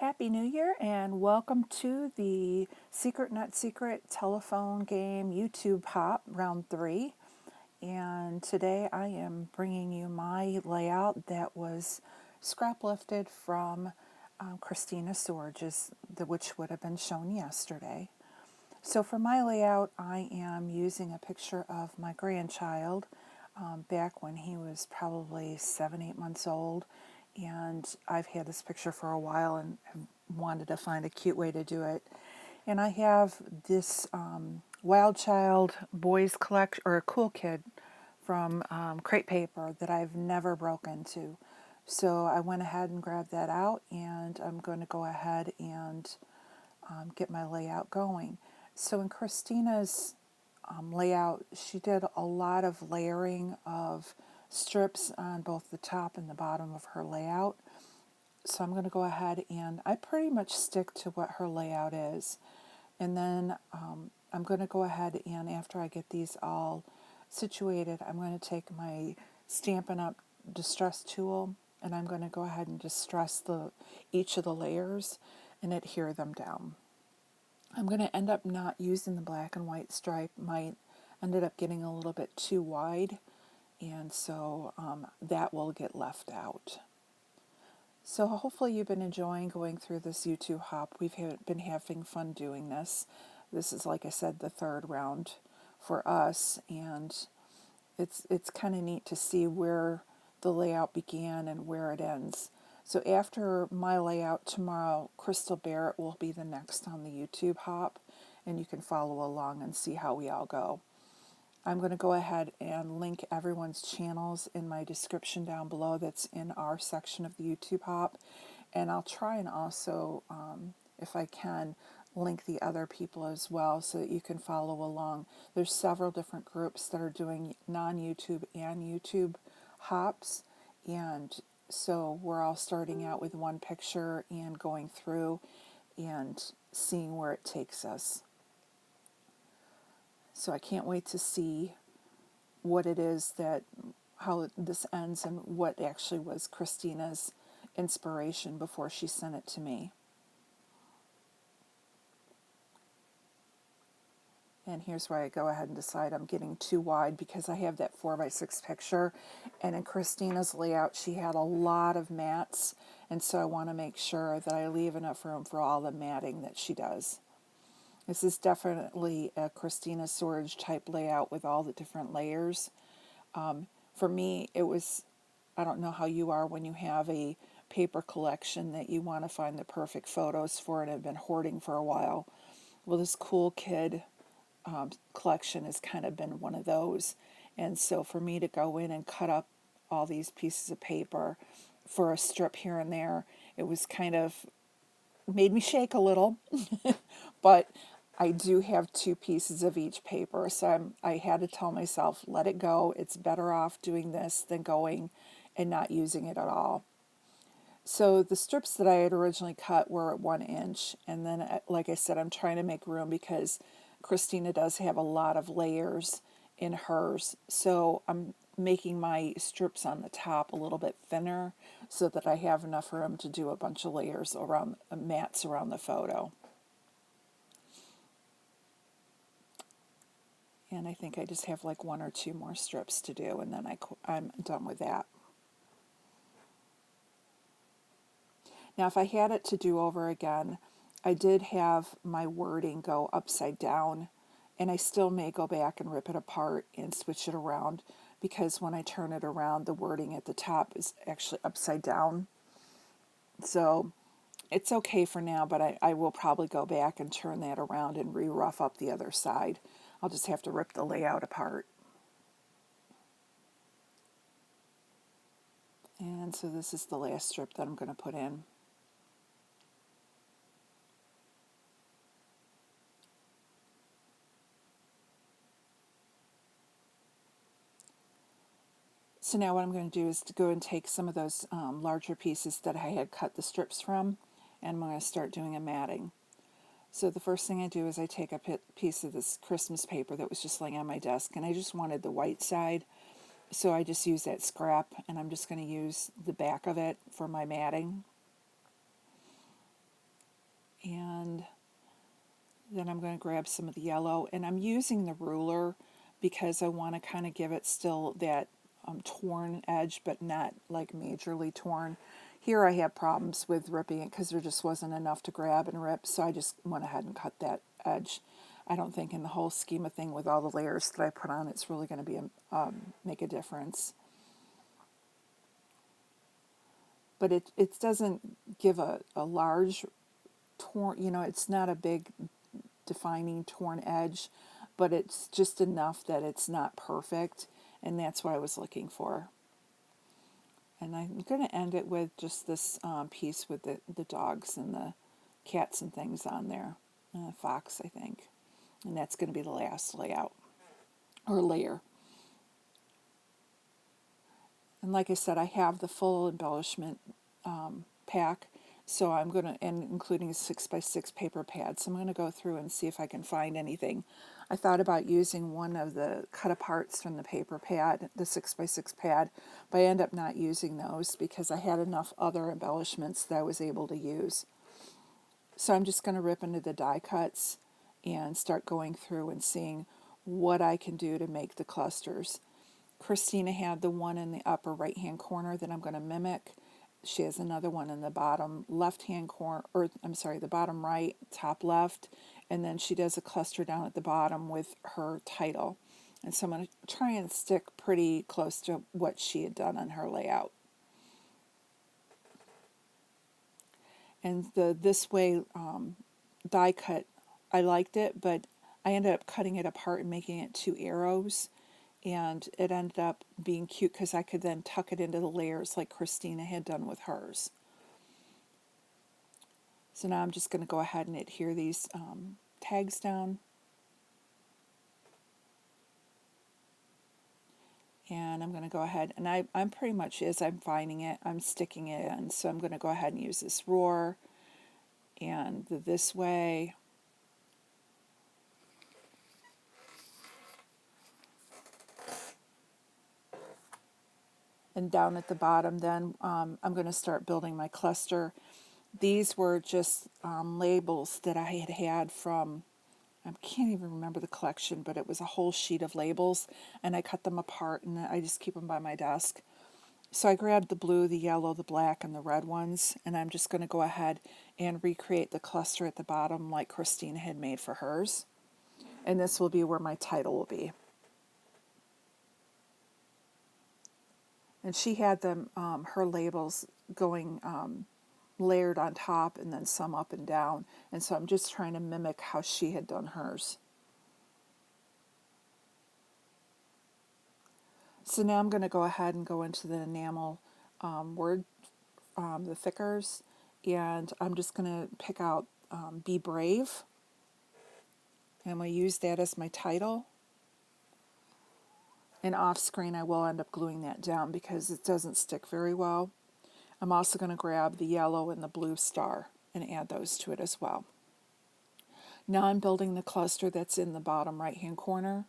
Happy New Year and welcome to the Secret Not Secret telephone game YouTube Hop Round 3. And today I am bringing you my layout that was scrap lifted from Christina Storage's, which would have been shown yesterday. So for my layout, I am using a picture of my grandchild back when he was probably 7, 8 months old. And I've had this picture for a while and have wanted to find a cute way to do it. And I have this Wild Child Boys collection, or a Cool Kid from Crate Paper that I've never broken into. So I went ahead and grabbed that out, and I'm going to go ahead and get my layout going. So in Christina's layout, she did a lot of layering of strips on both the top and the bottom of her layout. So I'm going to go ahead and I pretty much stick to what her layout is. And then I'm going to go ahead and after I get these all situated, I'm going to take my Stampin' Up! Distress tool and I'm going to go ahead and distress each of the layers and adhere them down. I'm going to end up not using the black and white stripe. Might ended up getting a little bit too wide, and so that will get left out. So hopefully you've been enjoying going through this YouTube hop. We've been having fun doing this. This is, like I said, the third round for us, and it's kind of neat to see where the layout began and where it ends. So after my layout tomorrow, Crystal Barrett will be the next on the YouTube hop, and you can follow along and see how we all go. I'm going to go ahead and link everyone's channels in my description down below that's in our section of the YouTube hop, and I'll try and also, if I can, link the other people as well so that you can follow along. There's several different groups that are doing non-YouTube and YouTube hops, and so we're all starting out with one picture and going through and seeing where it takes us. So I can't wait to see what it is how this ends and what actually was Christina's inspiration before she sent it to me. And here's where I go ahead and decide I'm getting too wide because I have that 4x6 picture. And in Christina's layout, she had a lot of mats. And so I want to make sure that I leave enough room for all the matting that she does. This is definitely a Christina Storage type layout with all the different layers. For me, it was, I don't know how you are when you have a paper collection that you want to find the perfect photos for and have been hoarding for a while. Well, this Cool Kid collection has kind of been one of those. And so for me to go in and cut up all these pieces of paper for a strip here and there, it was kind of made me shake a little. But I do have 2 pieces of each paper, so I had to tell myself, let it go. It's better off doing this than going and not using it at all. So the strips that I had originally cut were at 1 inch, and then, like I said, I'm trying to make room because Christina does have a lot of layers in hers. So I'm making my strips on the top a little bit thinner so that I have enough room to do a bunch of layers around mats around the photo. And I think I just have like 1 or 2 more strips to do, and then I'm done with that. Now, if I had it to do over again, I did have my wording go upside down, and I still may go back and rip it apart and switch it around because when I turn it around, the wording at the top is actually upside down. So it's okay for now, but I will probably go back and turn that around and re-rough up the other side. I'll just have to rip the layout apart. And so this is the last strip that I'm going to put in. So now what I'm going to do is to go and take some of those larger pieces that I had cut the strips from, and I'm going to start doing a matting. So the first thing I do is I take a piece of this Christmas paper that was just laying on my desk, and I just wanted the white side, so I just use that scrap, and I'm just going to use the back of it for my matting. Then I'm going to grab some of the yellow, and I'm using the ruler because I want to kind of give it still that torn edge, but not like majorly torn. Here I have problems with ripping it because there just wasn't enough to grab and rip, so I just went ahead and cut that edge. I don't think in the whole scheme of thing with all the layers that I put on, it's really going to be make a difference. But it doesn't give a large torn, it's not a big defining torn edge, but it's just enough that it's not perfect, and that's what I was looking for. And I'm going to end it with just this piece with the dogs and the cats and things on there, and a fox, I think. And that's going to be the last layout, or layer. And like I said, I have the full embellishment pack, so I'm going to, and including a 6x6 paper pad, so I'm going to go through and see if I can find anything. I thought about using one of the cut aparts from the paper pad, the 6x6 pad, but I ended up not using those because I had enough other embellishments that I was able to use. So I'm just going to rip into the die cuts and start going through and seeing what I can do to make the clusters. Christina had the one in the upper right hand corner that I'm going to mimic. She has another one in the bottom left hand corner, or I'm sorry, the bottom right, top left, and then she does a cluster down at the bottom with her title. And so I'm going to try and stick pretty close to what she had done on her layout. And the this way die cut, I liked it, but I ended up cutting it apart and making it 2 arrows, and it ended up being cute because I could then tuck it into the layers like Christina had done with hers. So now I'm just going to go ahead and adhere these tags down. And I'm going to go ahead, and I'm pretty much, as I'm finding it, I'm sticking it in. So I'm going to go ahead and use this roar and this way. And down at the bottom then I'm going to start building my cluster. These were just labels that I had from, I can't even remember the collection, but it was a whole sheet of labels, and I cut them apart and I just keep them by my desk. So I grabbed the blue, the yellow, the black, and the red ones, and I'm just going to go ahead and recreate the cluster at the bottom like Christina had made for hers. And this will be where my title will be. And she had them, her labels going layered on top and then some up and down. And so I'm just trying to mimic how she had done hers. So now I'm going to go ahead and go into the enamel word, the thickers, and I'm just going to pick out Be Brave. And I'm going to use that as my title. And off screen I will end up gluing that down because it doesn't stick very well. I'm also going to grab the yellow and the blue star and add those to it as well. Now I'm building the cluster that's in the bottom right hand corner,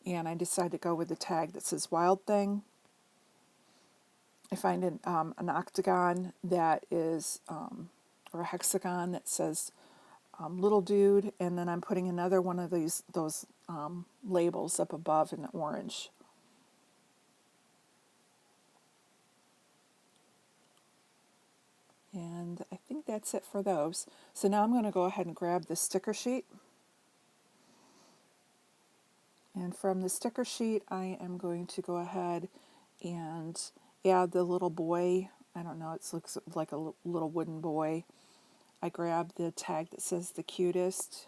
and I decided to go with the tag that says Wild Thing. I find an octagon that is, or a hexagon that says Little Dude, and then I'm putting another one of those labels up above in orange. And I think that's it for those. So now I'm going to go ahead and grab the sticker sheet. And from the sticker sheet, I am going to go ahead and add the little boy. I don't know, it looks like a little wooden boy. I grabbed the tag that says the cutest.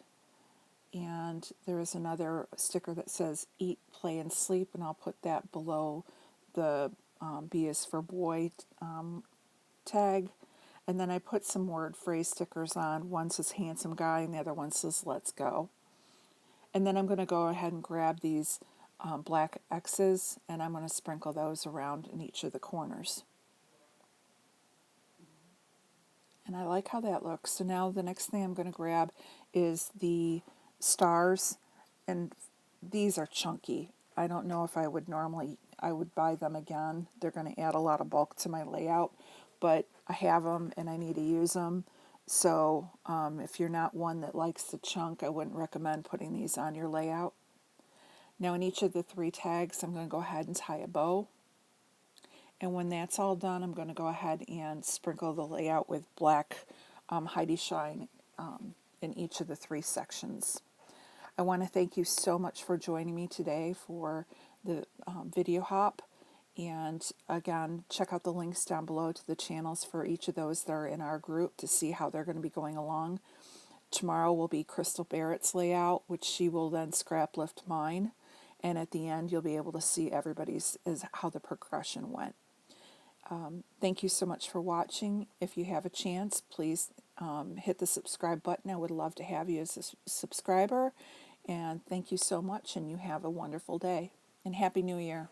And there is another sticker that says Eat, Play, and Sleep. And I'll put that below the B is for boy tag. And then I put some word phrase stickers on. One says handsome guy and the other one says let's go. And then I'm going to go ahead and grab these black X's, and I'm going to sprinkle those around in each of the corners. And I like how that looks. So now the next thing I'm going to grab is the stars, and these are chunky. I don't know if I would buy them again. They're going to add a lot of bulk to my layout, but I have them and I need to use them. So if you're not one that likes the chunk, I wouldn't recommend putting these on your layout. Now in each of the 3 tags, I'm going to go ahead and tie a bow. And when that's all done, I'm going to go ahead and sprinkle the layout with black Heidi Shine in each of the 3 sections. I want to thank you so much for joining me today for the video hop. And again, check out the links down below to the channels for each of those that are in our group to see how they're going to be going along. Tomorrow will be Crystal Barrett's layout, which she will then scrap lift mine. And at the end, you'll be able to see everybody's how the progression went. Thank you so much for watching. If you have a chance, please hit the subscribe button. I would love to have you as a subscriber. And thank you so much, and you have a wonderful day. And Happy New Year.